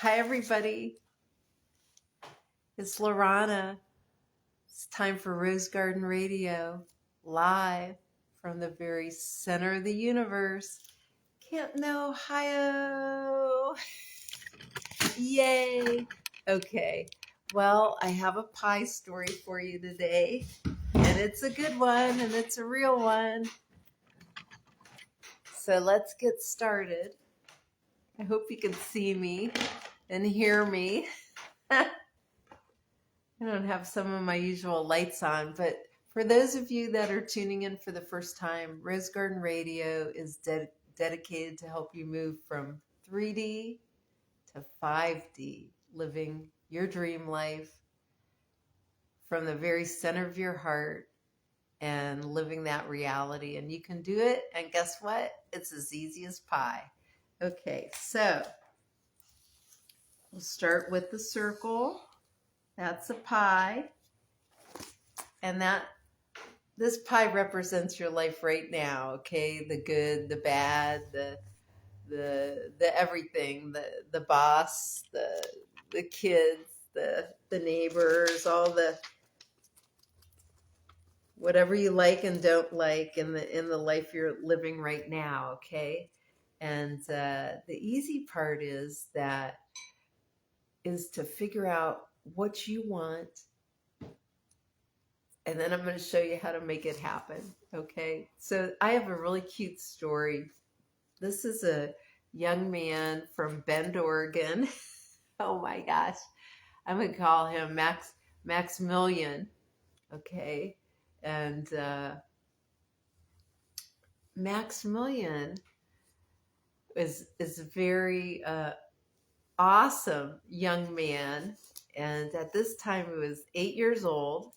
Hi, everybody. It's Lorana. It's time for Rose Garden Radio, live from the very center of the universe, Canton, Ohio. Yay. Okay. Well, I have a pie story for you today, and it's a good one, and it's a real one. So let's get started. I hope you can see me and hear me. I don't have some of my usual lights on, but for those of you that are tuning in for the first time, Rose Garden Radio is dedicated to help you move from 3D to 5D, living your dream life from the very center of your heart and living that reality. And you can do it. And guess what? It's as easy as pie. Okay, so we'll start with the circle. That's a pie. And this pie represents your life right now, okay? The good, the bad, the everything, the boss, the kids, the neighbors, all the whatever you like and don't like in the life you're living right now, okay? And the easy part is to figure out what you want, and then I'm going to show you how to make it happen. Okay, so I have a really cute story. This is a young man from Bend, Oregon. Oh my gosh, I'm going to call him Maximilian. Okay, and Maximilian is a very awesome young man, and at this time he was 8 years old.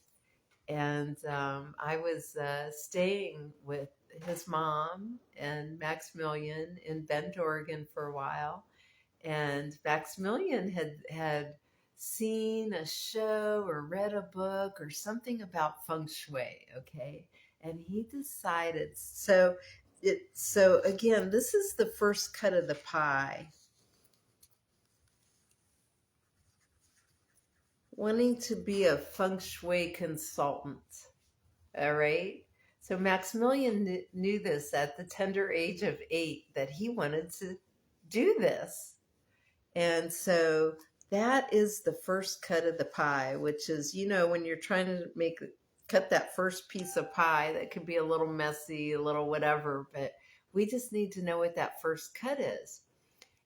And I was staying with his mom and Maximilian in Bend, Oregon for a while. And Maximilian had seen a show or read a book or something about feng shui, okay? And he decided, so again, this is the first cut of the pie. Wanting to be a feng shui consultant. All right. So Maximilian knew this at the tender age of 8 that he wanted to do this. And so that is the first cut of the pie, which is, when you're trying to cut that first piece of pie, that could be a little messy, a little whatever, but we just need to know what that first cut is.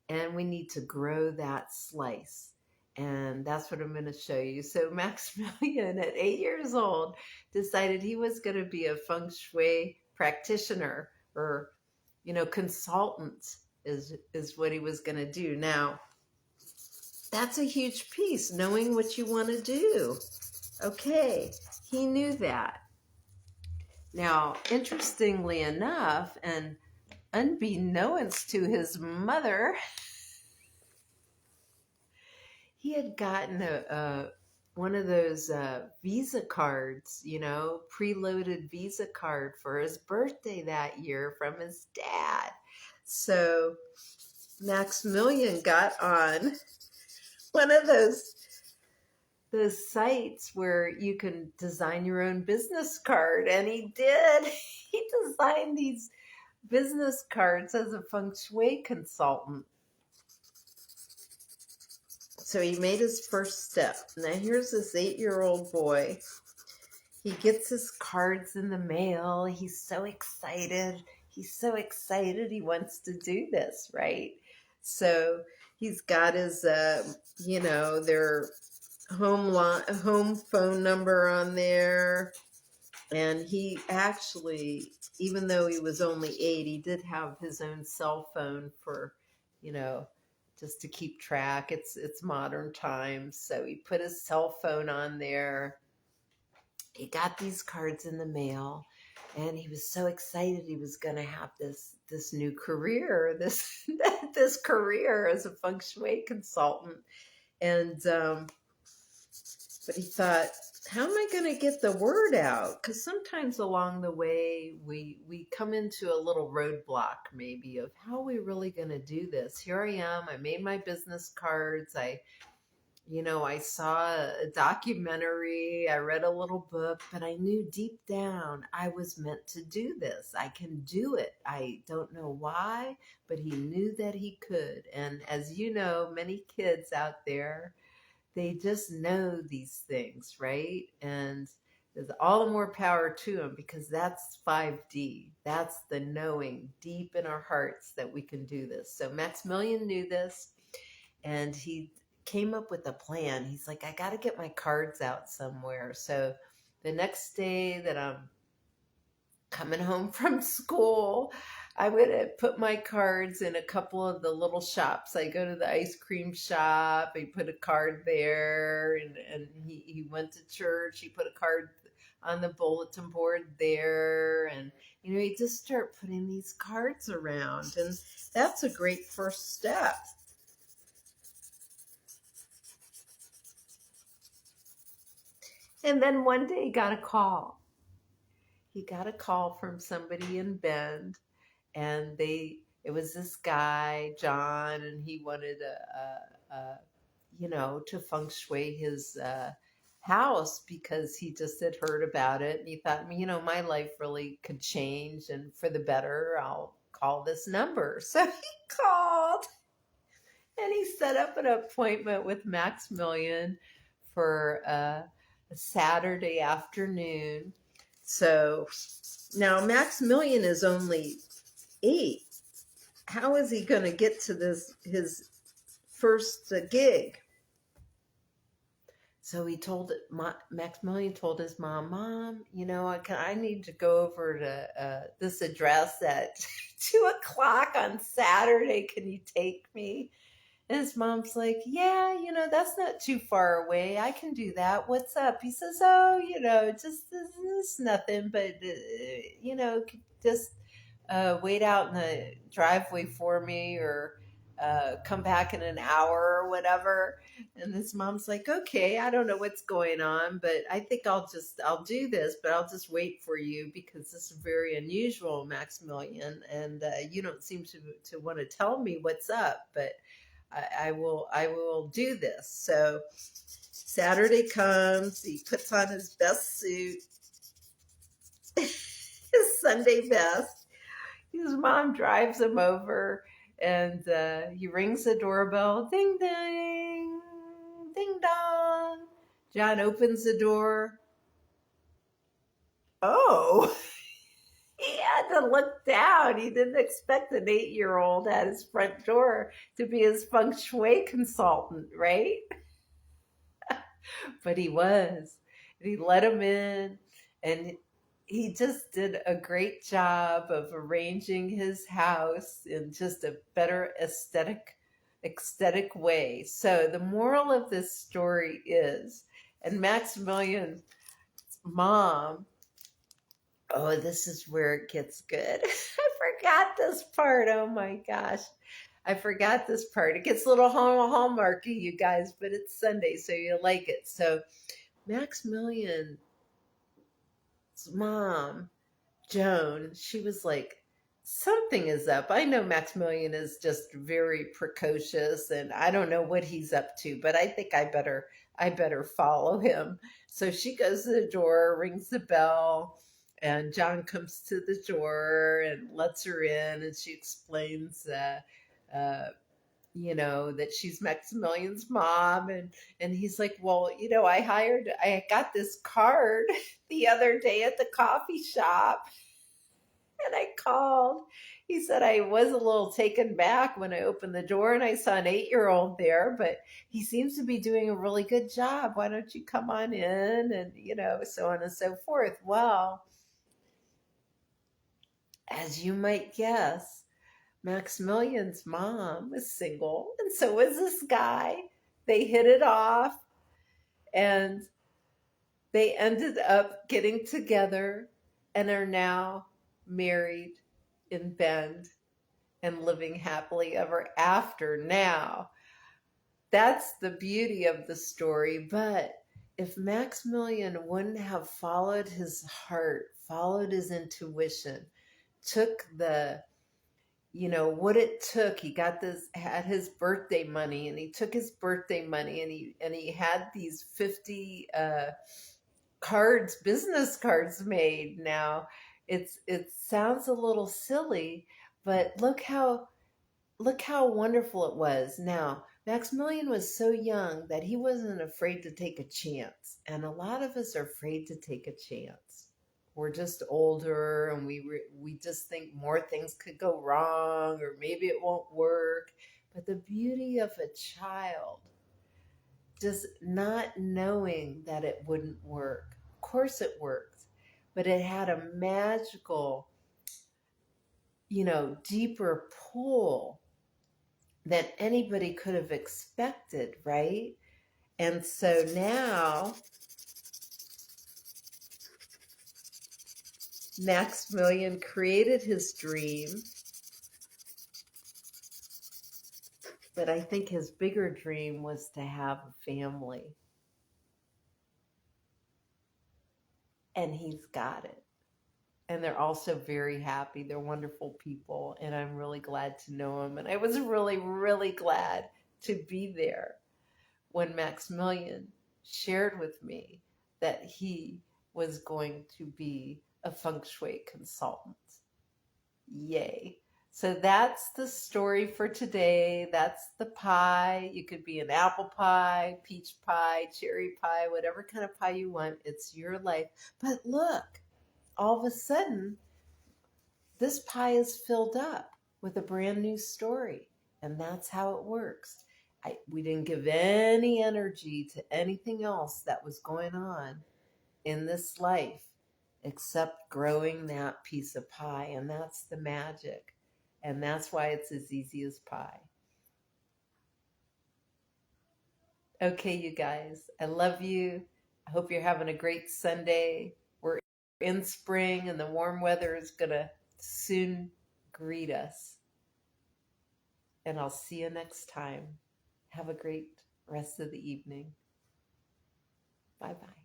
And we need to grow that slice. And that's what I'm going to show you. So Maximilian, at 8 years old, decided he was going to be a feng shui practitioner, or, consultant is what he was going to do. Now, that's a huge piece, knowing what you want to do. Okay, he knew that. Now, interestingly enough, and unbeknownst to his mother, he had gotten one of those Visa cards, preloaded Visa card for his birthday that year from his dad. So Maximilian got on one of those sites where you can design your own business card, and he did. He designed these business cards as a feng shui consultant. So he made his first step. Now here's this 8-year-old boy. He gets his cards in the mail. He's so excited. He wants to do this, right? So he's got his, their home phone number on there. And he actually, even though he was only 8, he did have his own cell phone for, just to keep track. It's modern times. So he put his cell phone on there. He got these cards in the mail, and he was so excited he was going to have this new career, this career as a feng shui consultant. And But he thought, how am I going to get the word out? Because sometimes along the way, we come into a little roadblock, maybe, of how are we really going to do this? Here I am. I made my business cards. I saw a documentary, I read a little book, but I knew deep down I was meant to do this. I can do it. I don't know why, but he knew that he could. And as you know, many kids out there, they just know these things, right? And there's all the more power to them because that's 5D. That's the knowing deep in our hearts that we can do this. So Maximilian knew this, and he came up with a plan. He's like, I got to get my cards out somewhere. So the next day that I'm coming home from school, I'm going to put my cards in a couple of the little shops. I go to the ice cream shop. He put a card there, and he went to church. He put a card on the bulletin board there. And, he just start putting these cards around. And that's a great first step. And then one day he got a call. He got a call from somebody in Bend, and it was this guy, John, and he wanted to feng shui his house because he just had heard about it, and he thought, my life really could change, and for the better, I'll call this number. So he called, and he set up an appointment with Maximilian for a Saturday afternoon. So now Maximilian is only 8. How is he going to get to his first gig? So Maximilian told his mom, I need to go over to this address at 2:00 on Saturday. Can you take me? And his mom's like, yeah, that's not too far away. I can do that. What's up? He says, oh, just this nothing, but, just wait out in the driveway for me, or come back in an hour or whatever. And his mom's like, okay, I don't know what's going on, but I think I'll do this, but I'll just wait for you because this is very unusual, Maximilian. And you don't seem to want to tell me what's up, but I will do this. So Saturday comes, he puts on his best suit, his Sunday best. His mom drives him over, and he rings the doorbell. Ding, ding, ding, dong. John opens the door. Oh, he had to look down. He didn't expect an 8-year-old at his front door to be his feng shui consultant, right? But he was. And he let him in, and he just did a great job of arranging his house in just a better aesthetic way. So the moral of this story is, and Maximilian's mom, oh, this is where it gets good. I forgot this part. Oh my gosh. I forgot this part. It gets a little hallmarky, you guys, but it's Sunday, so you like it. So Maximilian's mom, Joan, she was like, something is up. I know Maximilian is just very precocious, and I don't know what he's up to, but I think I better follow him. So she goes to the door, rings the bell, and John comes to the door and lets her in, and she explains that she's Maximilian's mom. And he's like, well, I got this card the other day at the coffee shop, and I called. He said, I was a little taken back when I opened the door and I saw an 8-year-old there, but he seems to be doing a really good job. Why don't you come on in? And, so on and so forth. Well, as you might guess, Maximilian's mom was single, and so was this guy. They hit it off, and they ended up getting together and are now married in Bend and living happily ever after. Now, that's the beauty of the story, but if Maximilian wouldn't have followed his heart, followed his intuition, took the, what it took, he got this, had his birthday money, and he took his birthday money, and he had these 50 cards, business cards made. Now, it sounds a little silly, but look how wonderful it was. Now, Maximilian was so young that he wasn't afraid to take a chance. And a lot of us are afraid to take a chance. We're just older, and we just think more things could go wrong, or maybe it won't work. But the beauty of a child, just not knowing that it wouldn't work. Of course it worked, but it had a magical, deeper pull than anybody could have expected, right? And so now Maximilian created his dream, but I think his bigger dream was to have a family. And he's got it. And they're also very happy. They're wonderful people, and I'm really glad to know them. And I was really, really glad to be there when Maximilian shared with me that he was going to be a feng shui consultant. Yay. So that's the story for today. That's the pie. You could be an apple pie, peach pie, cherry pie, whatever kind of pie you want. It's your life. But look, all of a sudden, this pie is filled up with a brand new story. And that's how it works. We didn't give any energy to anything else that was going on in this life except growing that piece of pie. And that's the magic. And that's why it's as easy as pie. Okay, you guys, I love you. I hope you're having a great Sunday. We're in spring, and the warm weather is going to soon greet us. And I'll see you next time. Have a great rest of the evening. Bye-bye.